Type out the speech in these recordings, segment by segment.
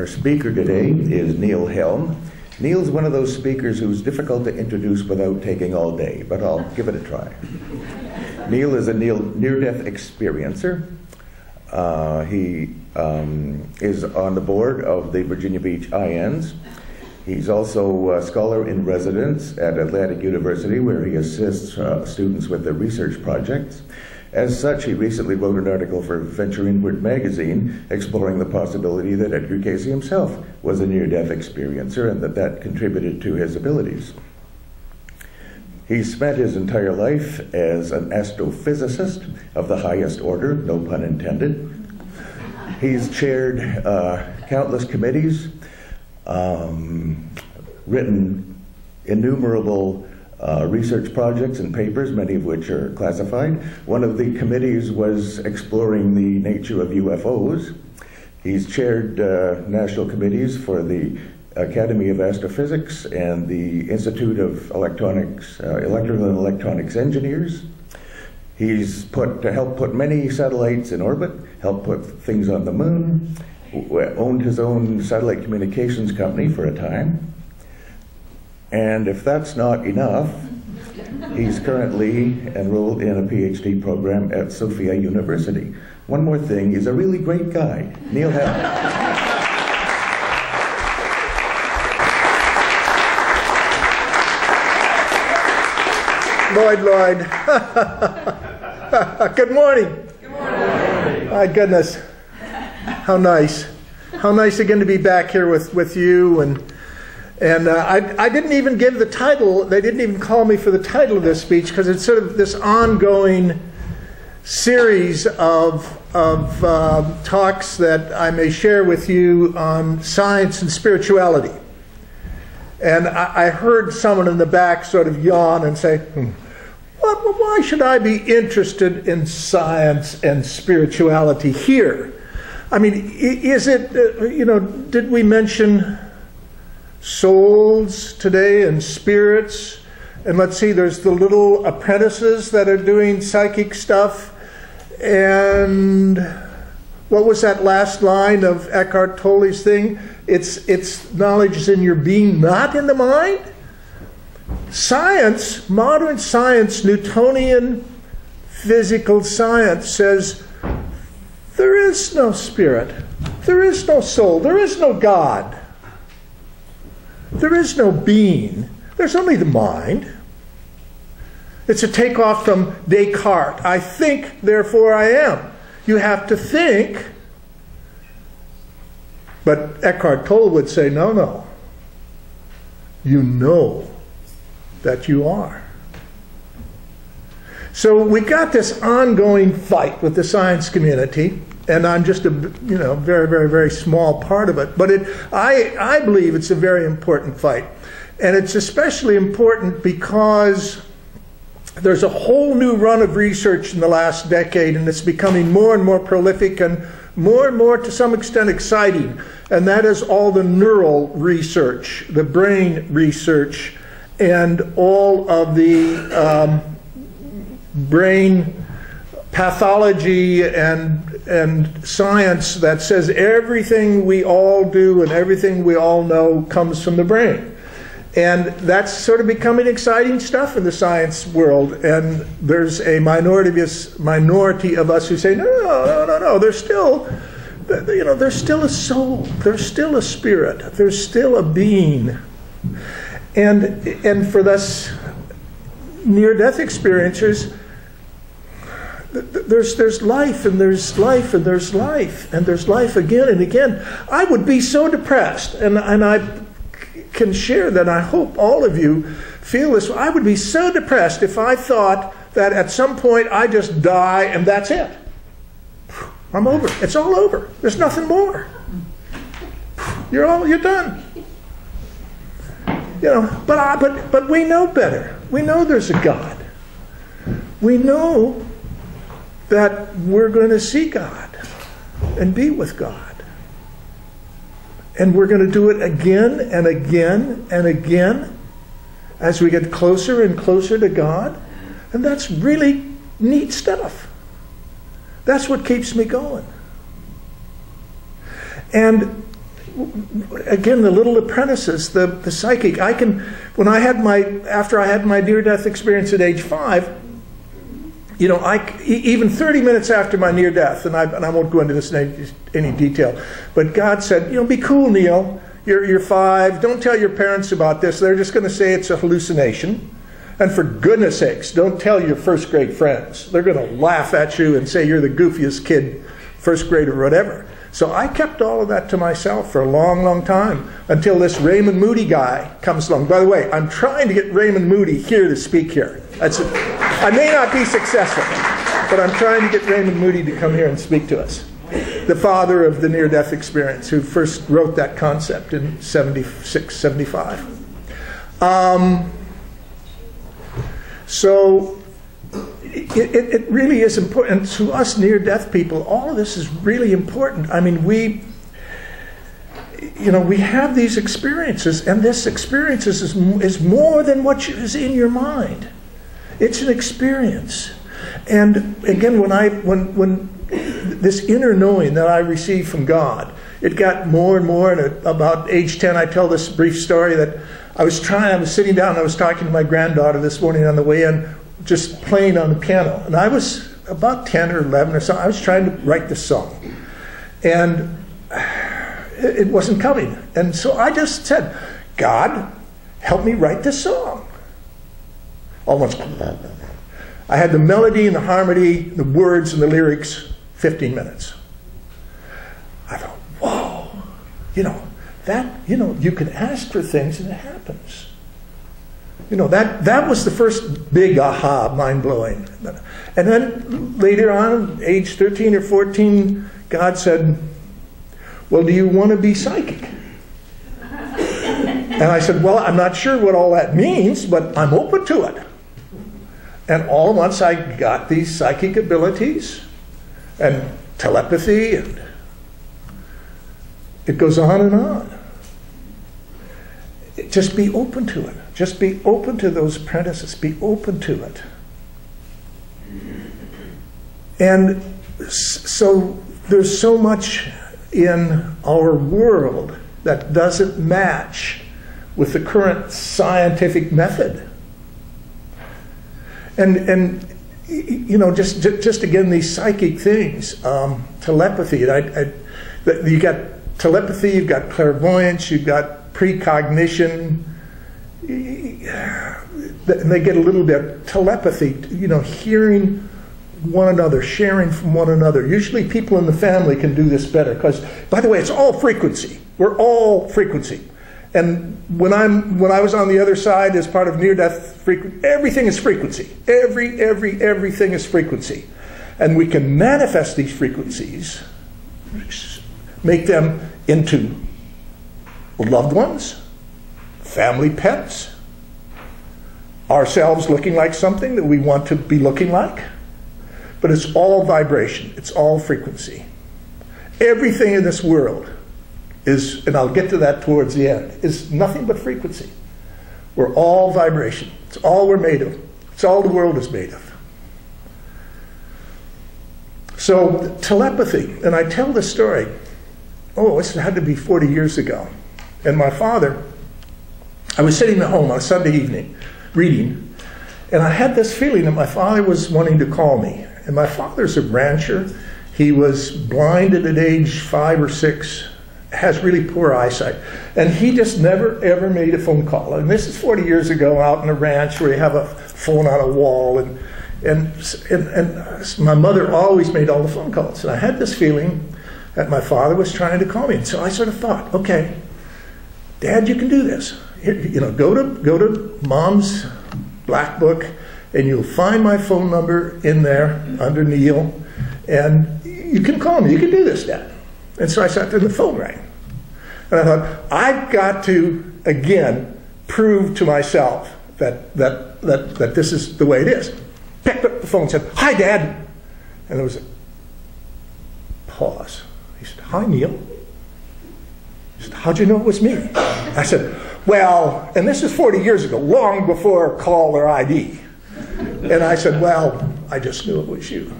Our speaker today is Neil Helm. Neil's one of those speakers who's difficult to introduce without taking all day, but I'll give it a try. Neil is a near-death experiencer. He is on the board of the Virginia Beach INs. He's also a scholar in residence at Atlantic University, where he assists students with their research projects. As such, he recently wrote an article for Venture Inward magazine exploring the possibility that Edgar Cayce himself was a near-death experiencer and that contributed to his abilities. He spent his entire life as an astrophysicist of the highest order, no pun intended. He's chaired countless committees, written innumerable research projects and papers, many of which are classified. One of the committees was exploring the nature of UFOs. He's chaired national committees for the Academy of Astrophysics and the Institute of Electrical and Electronics Engineers. He's helped put many satellites in orbit, helped put things on the moon, owned his own satellite communications company for a time. And if that's not enough, he's currently enrolled in a PhD program at Sophia University. One more thing, he's a really great guy. Neil Helm. Lloyd. Good morning. Good morning. My goodness. How nice. How nice again to be back here with you. And I didn't even give the title. They didn't even call me for the title of this speech because it's sort of this ongoing series of talks that I may share with you on science and spirituality. And I heard someone in the back sort of yawn and say, why should I be interested in science and spirituality here? I mean, is it, did we mention souls today and spirits? And let's see, there's the little apprentices that are doing psychic stuff. And what was that last line of Eckhart Tolle's thing? It's knowledge is in your being, not in the mind. Science, modern science, Newtonian physical science says there is no spirit, there is no soul, there is no God, there is no being, there's only the mind. It's a takeoff from Descartes. I think, therefore I am. You have to think. But Eckhart Tolle would say, no. You know that you are. So we got this ongoing fight with the science community, and I'm just a very, very, very small part of it. But I believe it's a very important fight. And it's especially important because there's a whole new run of research in the last decade, and it's becoming more and more prolific and more to some extent exciting. And that is all the neural research, the brain research, and all of the brain pathology and science that says everything we all do and everything we all know comes from the brain. And that's sort of becoming exciting stuff in the science world. And there's a minority of us who say, no, there's still a soul, there's still a spirit, there's still a being. And for us near-death experiencers, there's life, and there's life, and there's life, and there's life again and again. I would be so depressed, and I can share that. I hope all of you feel this. I would be so depressed if I thought that at some point I just die and that's it. I'm over. It's all over. There's nothing more. You're done. But we know better. We know there's a God. We know that we're going to see God and be with God. And we're going to do it again and again and again as we get closer and closer to God. And that's really neat stuff. That's what keeps me going. And again, the little apprentices, the psychic. After I had my near-death experience at age 5, you know, even 30 minutes after my near death, and I won't go into this in any detail, but God said, you know, be cool, Neil. You're 5. Don't tell your parents about this. They're just going to say it's a hallucination. And for goodness sakes, don't tell your first grade friends. They're going to laugh at you and say you're the goofiest kid, first grade or whatever. So I kept all of that to myself for a long, long time until this Raymond Moody guy comes along. By the way, I'm trying to get Raymond Moody here to speak here. I may not be successful, but I'm trying to get Raymond Moody to come here and speak to us. The father of the near-death experience, who first wrote that concept in 76, 75. So it really is important. And to us near-death people, all of this is really important. I mean, we have these experiences, and this experience is more than what is in your mind. It's an experience. And again, when this inner knowing that I received from God, it got more and more. And about age 10, I tell this brief story that I was sitting down and I was talking to my granddaughter this morning on the way in, just playing on the piano. And I was about 10 or 11 or so. I was trying to write this song. And it wasn't coming. And so I just said, God, help me write this song. Almost. I had the melody and the harmony, the words and the lyrics, 15 minutes. I thought, whoa, you can ask for things and it happens. That was the first big aha, mind-blowing. And then later on, age 13 or 14, God said, well, do you want to be psychic? And I said, well, I'm not sure what all that means, but I'm open to it. And all at once I got these psychic abilities and telepathy, and it goes on and on. Just be open to it. Just be open to those apprentices. Be open to it. And so there's so much in our world that doesn't match with the current scientific method. And just again, these psychic things, telepathy. You got telepathy, you've got clairvoyance, you've got precognition. And they get a little bit telepathy, hearing one another, sharing from one another. Usually people in the family can do this better because, by the way, it's all frequency. We're all frequency. And when I was on the other side as part of near-death frequency, everything is frequency. Everything is frequency. And we can manifest these frequencies, make them into loved ones, family pets, ourselves looking like something that we want to be looking like. But it's all vibration. It's all frequency. Everything in this world is, and I'll get to that towards the end, is nothing but frequency. We're all vibration. It's all we're made of. It's all the world is made of. So telepathy, and I tell this story, this had to be 40 years ago. And my father, I was sitting at home on a Sunday evening reading, and I had this feeling that my father was wanting to call me. And my father's a rancher. He was blinded at age 5 or 6, has really poor eyesight. And he just never, ever made a phone call. And this is 40 years ago out in a ranch where you have a phone on a wall. And my mother always made all the phone calls. And I had this feeling that my father was trying to call me. And so I sort of thought, okay, Dad, you can do this. Go to Mom's black book, and you'll find my phone number in there under Neil. And you can call me. You can do this, Dad. And so I sat there and the phone rang. And I thought, I've got to, again, prove to myself that this is the way it is. Picked up the phone and said, hi, Dad. And there was a pause. He said, hi, Neil. He said, how'd you know it was me? I said, well, and this is 40 years ago, long before call or ID. And I said, well, I just knew it was you.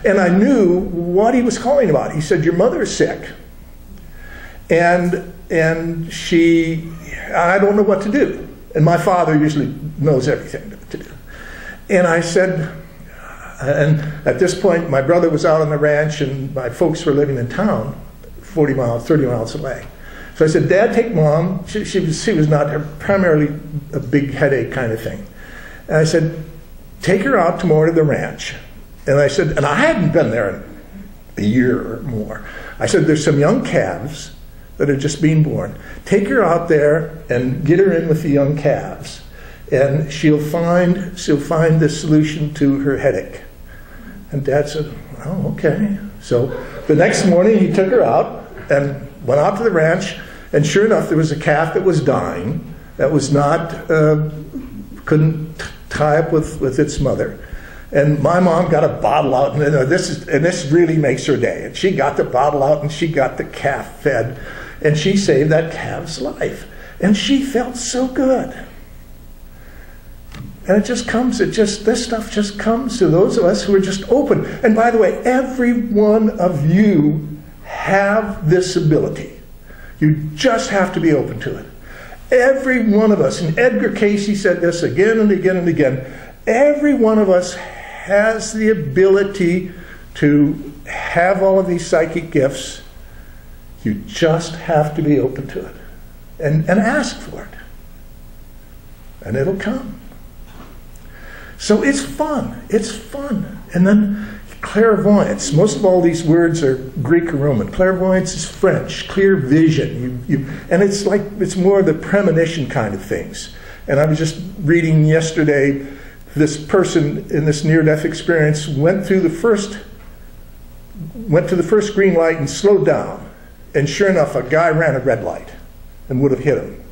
And I knew what he was calling about. He said, your mother is sick. And I don't know what to do. And my father usually knows everything to do. And I said, and at this point, my brother was out on the ranch and my folks were living in town, 30 miles away. So I said, Dad, take Mom. She was not primarily a big headache kind of thing. And I said, take her out tomorrow to the ranch. And I said, and I hadn't been there in a year or more. I said, there's some young calves that are just being born. Take her out there and get her in with the young calves, and she'll find the solution to her headache. And Dad said, oh, okay. So the next morning he took her out and went out to the ranch, and sure enough, there was a calf that was dying, that was not, couldn't tie up with its mother. And my mom got a bottle out, and this really makes her day. And she got the bottle out, and she got the calf fed, and she saved that calf's life. And she felt so good. And this stuff just comes to those of us who are just open. And by the way, every one of you have this ability. You just have to be open to it. Every one of us, and Edgar Cayce said this again and again and again, every one of us has the ability to have all of these psychic gifts. You just have to be open to it and ask for it. And it'll come. So it's fun. It's fun. And then clairvoyance. Most of all these words are Greek or Roman. Clairvoyance is French. Clear vision. And it's more the premonition kind of things. And I was just reading yesterday, this person in this near-death experience went to the first green light and slowed down. And sure enough, a guy ran a red light and would have hit him.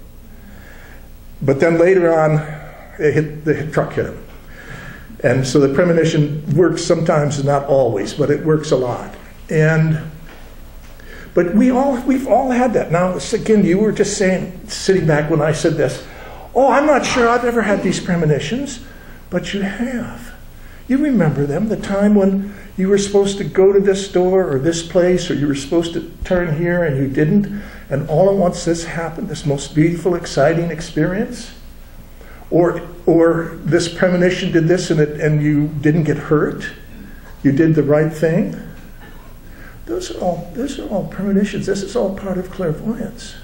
But then later on, the truck hit him. And so the premonition works sometimes, not always, but it works a lot. But we've all had that. Now, again, you were just saying, sitting back when I said this, oh, I'm not sure I've ever had these premonitions, but you have. You remember them, the time when you were supposed to go to this store or this place, or you were supposed to turn here and you didn't, and all at once this happened, this most beautiful, exciting experience? Or this premonition did this and you didn't get hurt? You did the right thing? Those are all premonitions. This is all part of clairvoyance.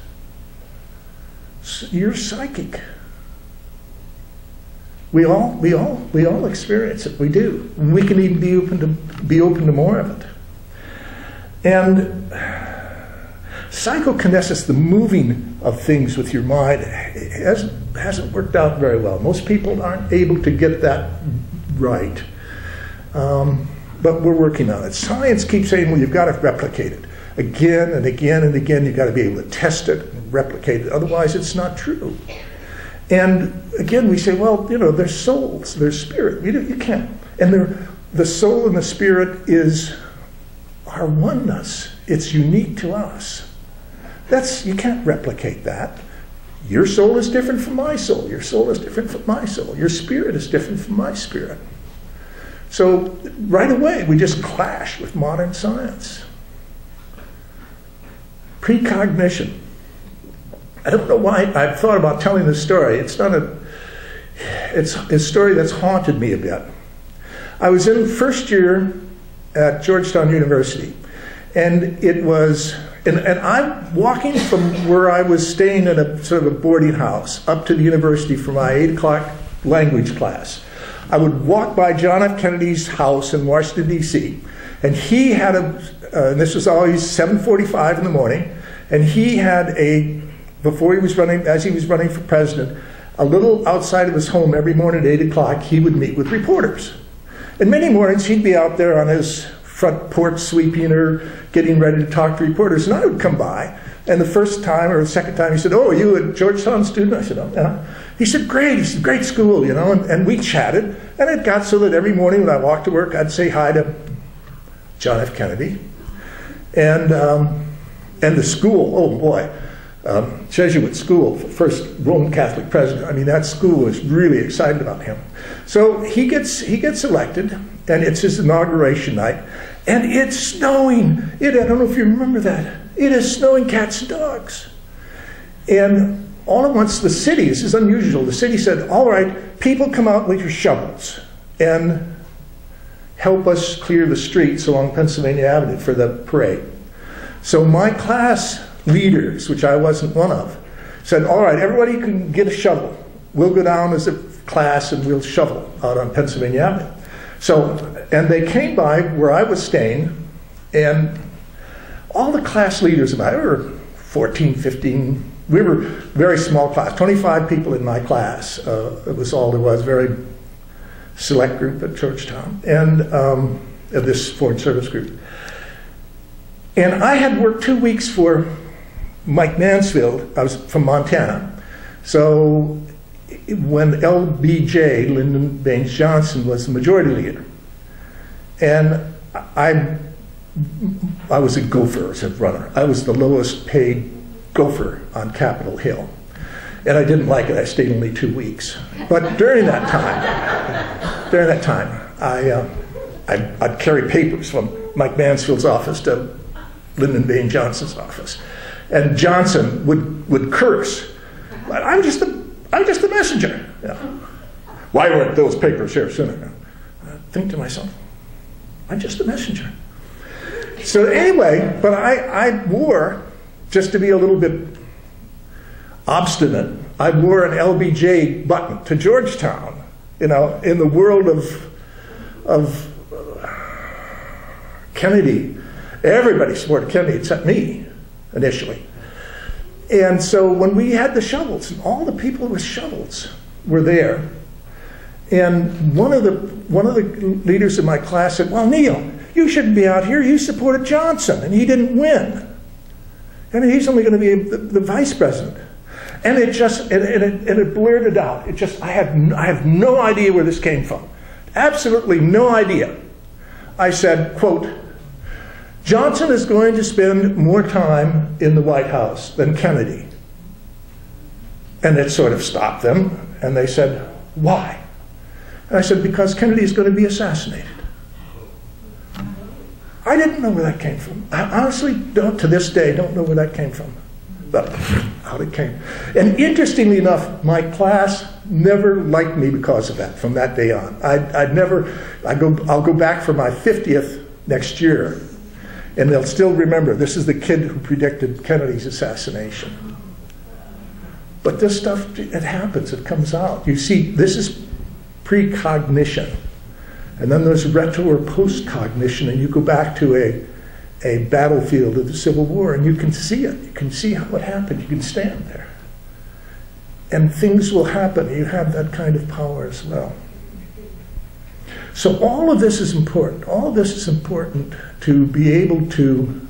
You're psychic. We all experience it. We do. We can even be open to more of it. And psychokinesis, the moving of things with your mind, hasn't worked out very well. Most people aren't able to get that right. But we're working on it. Science keeps saying, well, you've got to replicate it. Again and again and again, you've got to be able to test it and replicate it. Otherwise, it's not true. And again, we say, well, there's souls, there's spirit. You can't. And the soul and the spirit is our oneness. It's unique to us. You can't replicate that. Your soul is different from my soul. Your soul is different from my soul. Your spirit is different from my spirit. So right away, we just clash with modern science. Precognition. I don't know why I've thought about telling this story. It's a story that's haunted me a bit. I was in first year at Georgetown University, and I'm walking from where I was staying in a sort of a boarding house up to the university for my 8 o'clock language class. I would walk by John F. Kennedy's house in Washington, D.C., and he had and this was always 7:45 in the morning, and he had as he was running for president, a little outside of his home every morning at 8 o'clock, he would meet with reporters. And many mornings he'd be out there on his front porch sweeping or getting ready to talk to reporters, and I would come by, and the first time or the second time he said, oh, are you a Georgetown student? I said, oh, yeah. He said, great. He said, great school, and we chatted, and it got so that every morning when I walked to work, I'd say hi to John F. Kennedy. And the school, oh boy, Jesuit school, first Roman Catholic president. I mean, that school was really excited about him. So he gets elected, and it's his inauguration night, and it's snowing. I don't know if you remember that. it is snowing cats and dogs. And all at once the city, this is unusual, the city said, all right, people come out with your shovels and help us clear the streets along Pennsylvania Avenue for the parade. So my class leaders, which I wasn't one of, said, all right, everybody can get a shovel. We'll go down as a class and we'll shovel out on Pennsylvania Avenue. So, and they came by where I was staying, and all the class leaders of mine, we were 14, 15, we were a very small class, 25 people in my class. It was all there was, very select group at Georgetown, and this Foreign Service group. And I had worked 2 weeks for Mike Mansfield. I was from Montana. So when LBJ, Lyndon Baines Johnson, was the majority leader, and I was a gopher as a runner. I was the lowest paid gopher on Capitol Hill. And I didn't like it. I stayed only 2 weeks. But during that time, I'd carry papers from Mike Mansfield's office to Lyndon Baines Johnson's office. And Johnson would curse. I'm just a messenger. Yeah. Why weren't those papers here sooner? I think to myself, I'm just a messenger. So anyway, but I wore, just to be a little bit obstinate, I wore an LBJ button to Georgetown, you know, in the world of Kennedy. Everybody supported Kennedy except me, initially. And so when we had the shovels, and all the people with shovels were there, and one of the leaders of my class said, well, Neil, you shouldn't be out here. You supported Johnson, and he didn't win. And he's only going to be the vice president. And it just, and it blurred it out. It just, I have no idea where this came from. Absolutely no idea. I said, quote, Johnson is going to spend more time in the White House than Kennedy. And it sort of stopped them, and they said, why? And I said, because Kennedy is going to be assassinated. I didn't know where that came from. I honestly don't, to this day, don't know where that came from. But out it came. And interestingly enough, my class never liked me because of that, from that day on. I'll go back for my 50th next year, and they'll still remember, this is the kid who predicted Kennedy's assassination. But this stuff, it happens, it comes out. You see, this is precognition. And then there's retro or post-cognition, and you go back to a battlefield of the Civil War, and you can see it. You can see how it happened. You can stand there. And things will happen. You have that kind of power as well. So all of this is important. All of this is important to be able to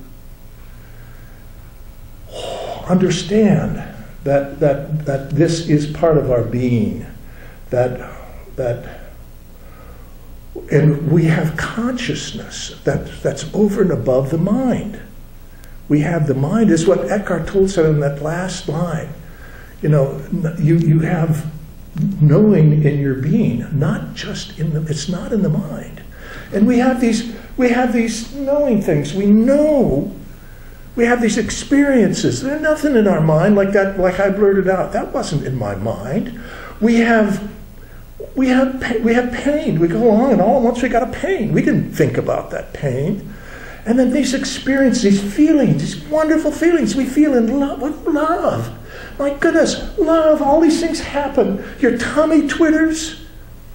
understand that this is part of our being, and we have consciousness that's over and above the mind. We have the mind, is what Eckhart Tolle said in that last line. You know, you have knowing in your being, not just in the, it's not in the mind. And we have these knowing things. We know, we have these experiences. There's nothing in our mind like that, like I blurted out. That wasn't in my mind. We have pain. We go along, and all at once we got a pain. We didn't think about that pain. And then these experiences, these feelings, these wonderful feelings we feel in love, with love. My goodness, love, all these things happen. Your tummy twitters,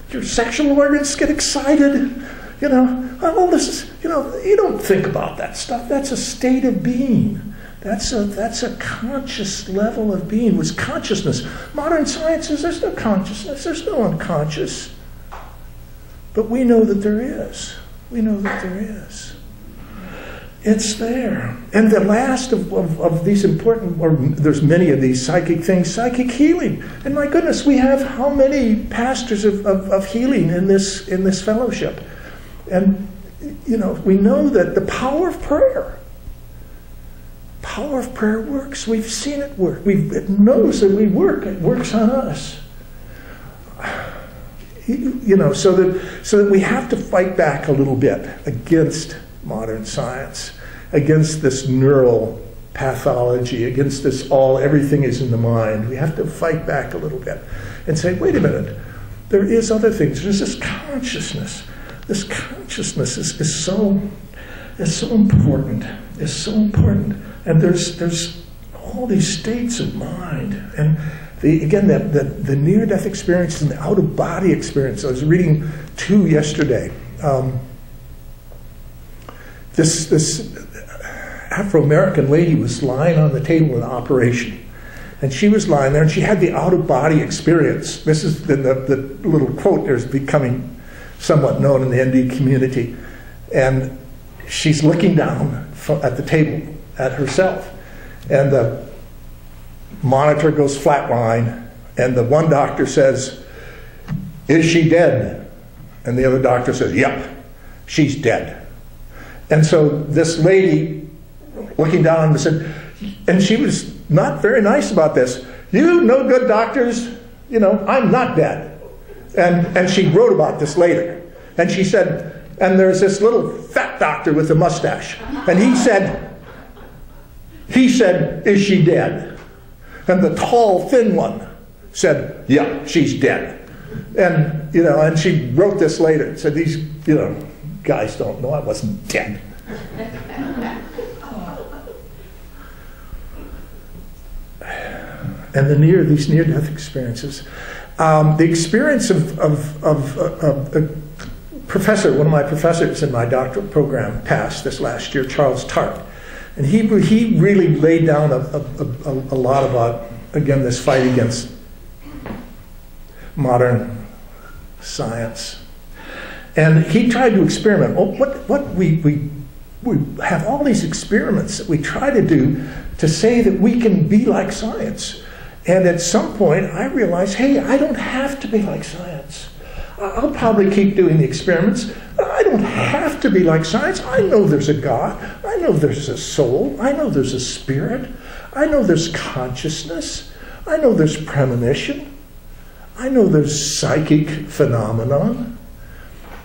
your sexual organs get excited. You know, all this is, you know, you don't think about that stuff. That's a state of being. That's a conscious level of being. With consciousness. Modern science says there's no consciousness, there's no unconscious. But we know that there is. We know that there is. It's there. And the last of these important, or there's many of these psychic things, psychic healing. And my goodness, we have how many pastors of healing in this fellowship. And, you know, we know that the power of prayer works. We've seen it work. It knows that we work. It works on us. You know, so that we have to fight back a little bit against modern science, against this neural pathology, against this everything is in the mind. We have to fight back a little bit and say, wait a minute, there is other things. There's this consciousness. This consciousness is so important. It's so important. And there's all these states of mind. And the near-death experience and the out-of-body experience. I was reading 2 yesterday. This Afro-American lady was lying on the table in operation. And she was lying there, and she had the out-of-body experience. This is the little quote there's becoming somewhat known in the ND community. And she's looking down at the table at herself. And the monitor goes flatline, and the one doctor says, "Is she dead?" And the other doctor says, "Yep, she's dead." And so this lady looking down said, and she was not very nice about this, "You no good doctors, I'm not dead." And she wrote about this later. And she said, and there's this little fat doctor with a mustache. And he said, "Is she dead?" And the tall, thin one said, "Yeah, she's dead." And, and she wrote this later. Said, these, guys don't know I wasn't dead. And these near-death experiences. The experience of a professor, one of my professors in my doctoral program passed this last year, Charles Tart. And he really laid down a lot about, again, this fight against modern science. And he tried to experiment. We have all these experiments that we try to do to say that we can be like science. And at some point, I realized, hey, I don't have to be like science. I'll probably keep doing the experiments. I don't have to be like science. I know there's a God. I know there's a soul. I know there's a spirit. I know there's consciousness. I know there's premonition. I know there's psychic phenomenon.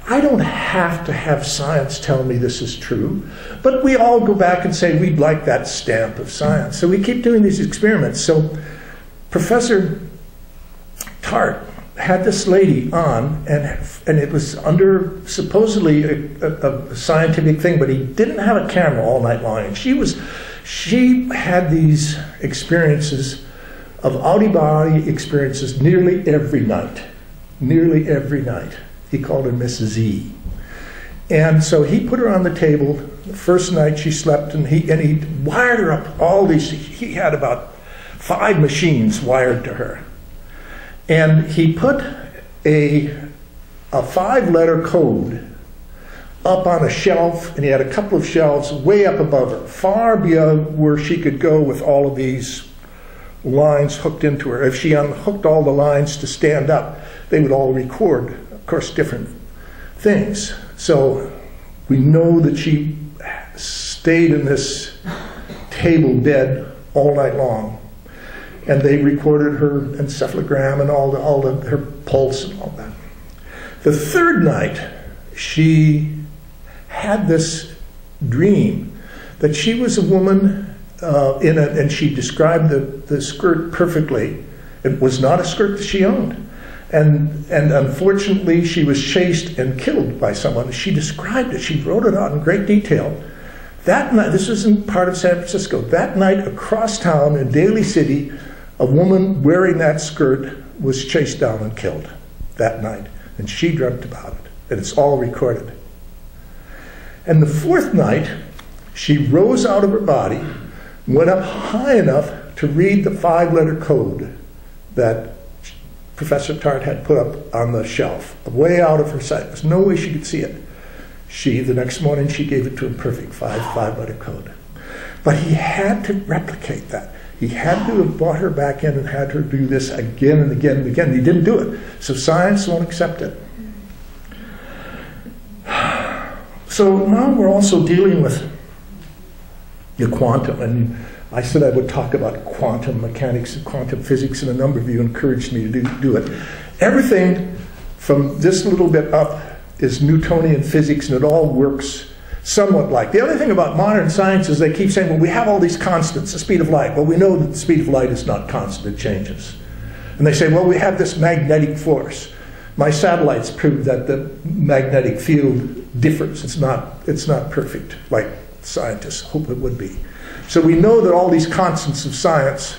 I don't have to have science tell me this is true. But we all go back and say we'd like that stamp of science. So we keep doing these experiments. So Professor Tart had this lady on, and it was under supposedly a scientific thing, but he didn't have a camera all night long. And she had these experiences of out-of-body experiences nearly every night. Nearly every night. He called her Mrs. E. And so he put her on the table. The first night she slept, and he wired her up all these. He had about 5 machines wired to her. And he put a 5-letter code up on a shelf, and he had a couple of shelves way up above her, far beyond where she could go with all of these lines hooked into her. If she unhooked all the lines to stand up, they would all record, of course, different things. So we know that she stayed in this table bed all night long. And they recorded her encephalogram and her pulse and all that. The third night, she had this dream that she was a woman and she described the skirt perfectly. It was not a skirt that she owned. And unfortunately, she was chased and killed by someone. She described it. She wrote it out in great detail. That night, this was in part of San Francisco, that night across town in Daly City, a woman wearing that skirt was chased down and killed that night. And she dreamt about it. And it's all recorded. And the fourth night, she rose out of her body, went up high enough to read the 5-letter code that Professor Tart had put up on the shelf, way out of her sight. There's no way she could see it. The next morning, she gave it to him perfect, 5-letter code. But he had to replicate that. He had to have brought her back in and had her do this again and again and again. He didn't do it. So science won't accept it. So now we're also dealing with the quantum. And I said I would talk about quantum mechanics and quantum physics, and a number of you encouraged me to do it. Everything from this little bit up is Newtonian physics, and it all works somewhat like. The other thing about modern science is they keep saying, well, we have all these constants, the speed of light. Well, we know that the speed of light is not constant, it changes. And they say, well, we have this magnetic force. My satellites prove that the magnetic field differs. It's not perfect, like scientists hope it would be. So we know that all these constants of science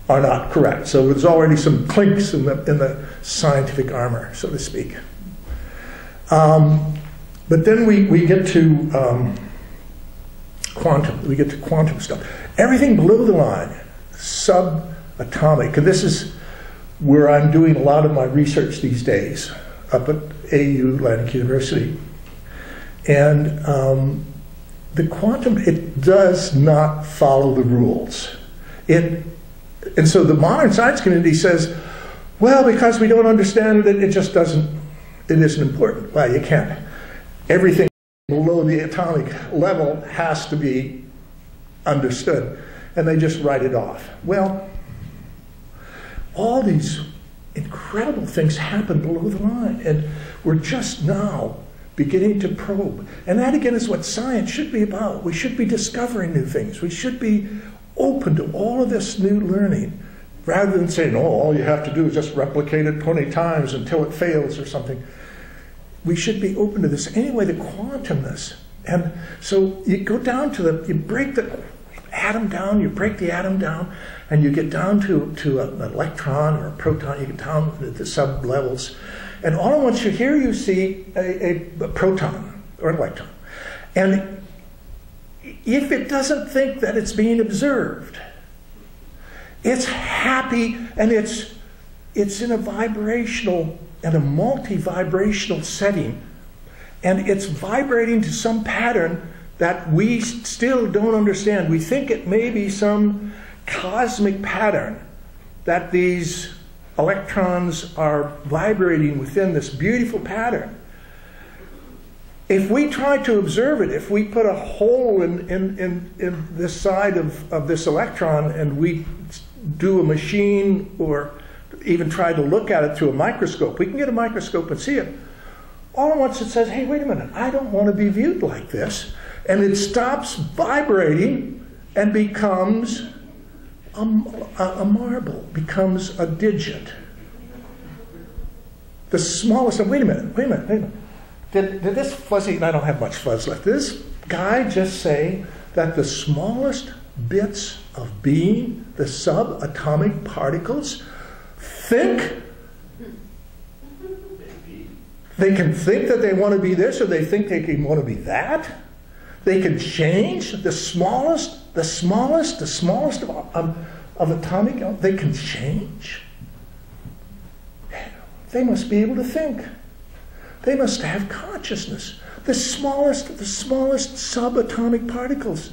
are not correct. So there's already some clinks in the scientific armor, so to speak. But then we get to quantum. We get to quantum stuff. Everything below the line, subatomic, and this is where I'm doing a lot of my research these days, up at AU, Atlantic University. And the quantum, it does not follow the rules. And so the modern science community says, well, because we don't understand it, it just doesn't, it isn't important. Well, you can't. Everything below the atomic level has to be understood. And they just write it off. Well, all these incredible things happen below the line. And we're just now beginning to probe. And that, again, is what science should be about. We should be discovering new things. We should be open to all of this new learning, rather than saying, oh, all you have to do is just replicate it 20 times until it fails or something. We should be open to this. Anyway, the quantumness. And so you go down to you break the atom down, you break the atom down, and you get down to an electron or a proton, you get down to the sub-levels. And all at once here you see a proton or an electron. And if it doesn't think that it's being observed, it's happy, and it's in a vibrational and a multi-vibrational setting, and it's vibrating to some pattern that we still don't understand. We think it may be some cosmic pattern that these electrons are vibrating within this beautiful pattern. If we try to observe it, if we put a hole in this side of this electron and we do a machine or even try to look at it through a microscope, we can get a microscope and see it. All at once it says, hey, wait a minute, I don't want to be viewed like this. And it stops vibrating and becomes a marble, becomes a digit. The smallest, wait a minute. Did this fuzzy, and I don't have much fuzz left, did this guy just say that the smallest bits of being, the subatomic particles, think? They can think that they want to be this, or they think they can want to be that? They can change the smallest of atomic, they can change? They must be able to think. They must have consciousness. The smallest subatomic particles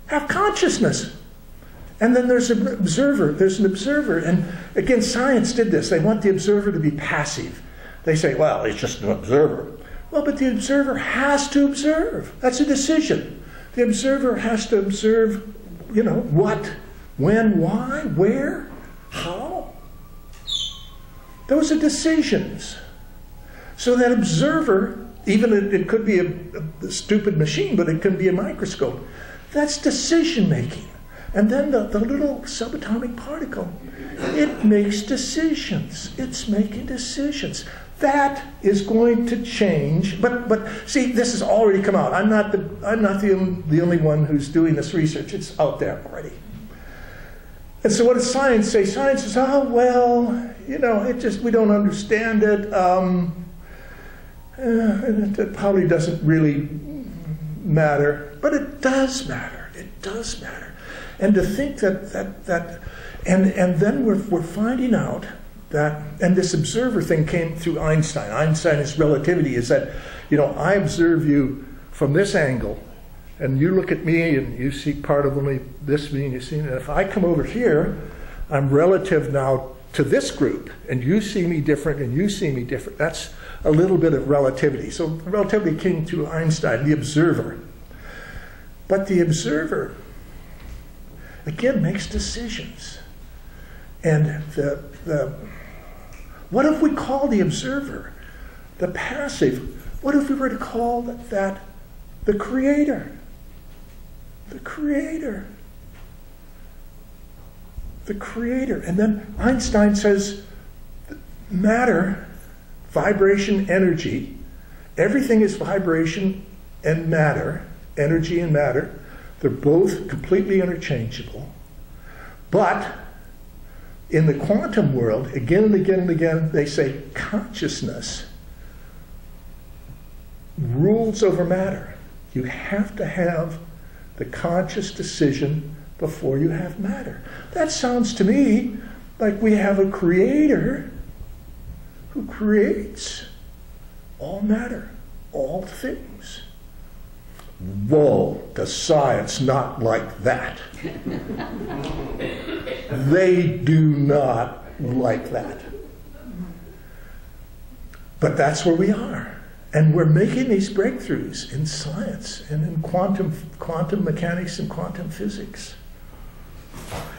have consciousness. And then there's an observer. And again, science did this. They want the observer to be passive. They say, well, it's just an observer. Well, but the observer has to observe. That's a decision. The observer has to observe, what, when, why, where, how. Those are decisions. So that observer, even it could be a stupid machine, but it could be a microscope. That's decision making. And then the little subatomic particle, it makes decisions. It's making decisions. That is going to change. But see, this has already come out. I'm not the only one who's doing this research. It's out there already. And so what does science say? Science says, oh, well, we don't understand it. It probably doesn't really matter. But it does matter. It does matter. And to think that and then we're finding out that, and this observer thing came through Einstein. Einstein's relativity is that, I observe you from this angle, and you look at me and you see part of only this me, and you see, and if I come over here, I'm relative now to this group, and you see me different, and you see me different. That's a little bit of relativity. So relativity came through Einstein, the observer. But the observer, again, makes decisions. And what if we call the observer the passive? What if we were to call that The Creator. The Creator. The Creator. And then Einstein says, matter, vibration, energy, everything is vibration and matter, energy and matter. They're both completely interchangeable. But in the quantum world, again and again and again, they say consciousness rules over matter. You have to have the conscious decision before you have matter. That sounds to me like we have a creator who creates all matter, all things. Whoa, does science not like that? They do not like that. But that's where we are. And we're making these breakthroughs in science and in quantum mechanics and quantum physics.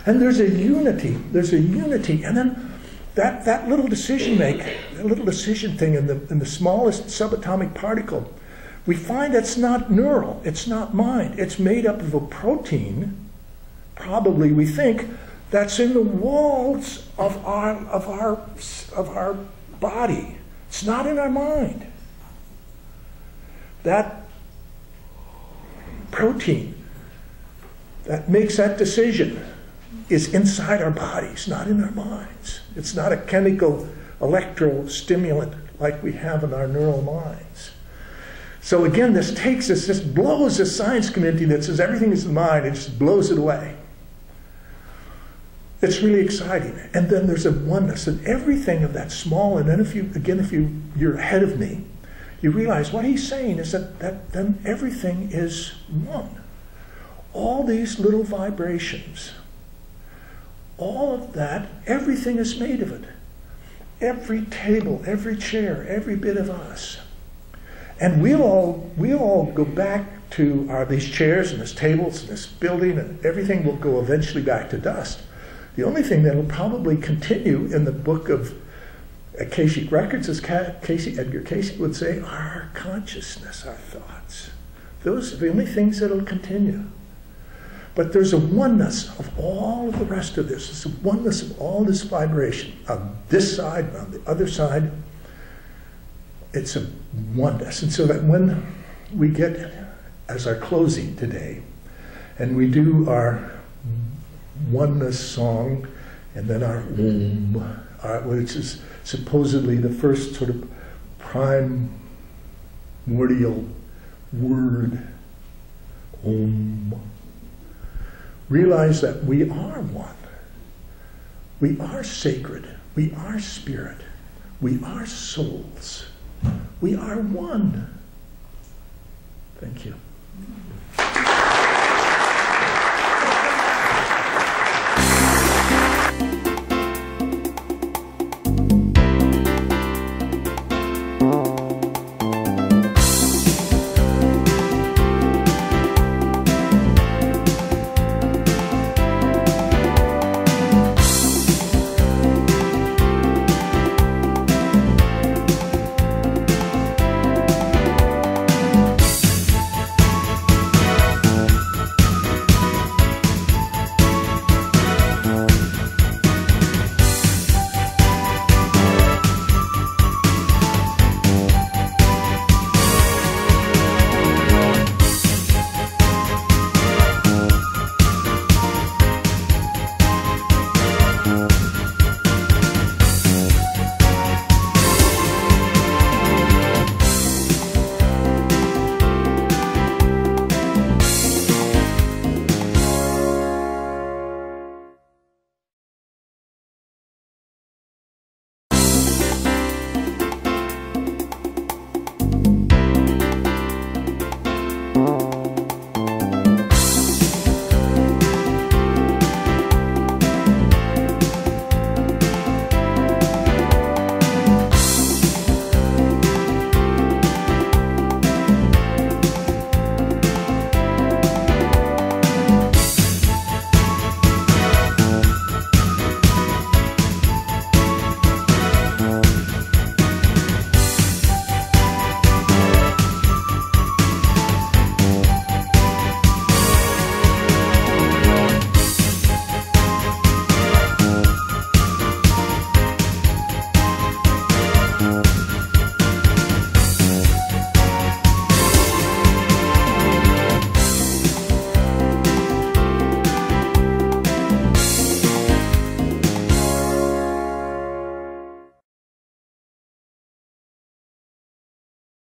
And there's a unity. And then that little decision thing in the smallest subatomic particle, we find it's not neural, it's not mind. It's made up of a protein, probably we think, that's in the walls of our body. It's not in our mind. That protein that makes that decision is inside our bodies, not in our minds. It's not a chemical electrostimulant like we have in our neural minds. So again, this blows the science community that says everything is the mind, it just blows it away. It's really exciting. And then there's a oneness, and everything of that small, and then if you're ahead of me, you realize what he's saying is that then everything is one. All these little vibrations, all of that, everything is made of it. Every table, every chair, every bit of us. And we'll all go back to these chairs and these tables and this building, and everything will go eventually back to dust. The only thing that will probably continue in the book of Akashic Records, as Edgar Cayce would say, are our consciousness, our thoughts. Those are the only things that will continue. But there's a oneness of all of the rest of this. There's a oneness of all this vibration. On this side, and on the other side, it's a oneness. And so that when we get, as our closing today, and we do our oneness song, and then our which is supposedly the first sort of primordial word, Om. Realize that we are one. We are sacred. We are spirit. We are souls. We are one. Thank you.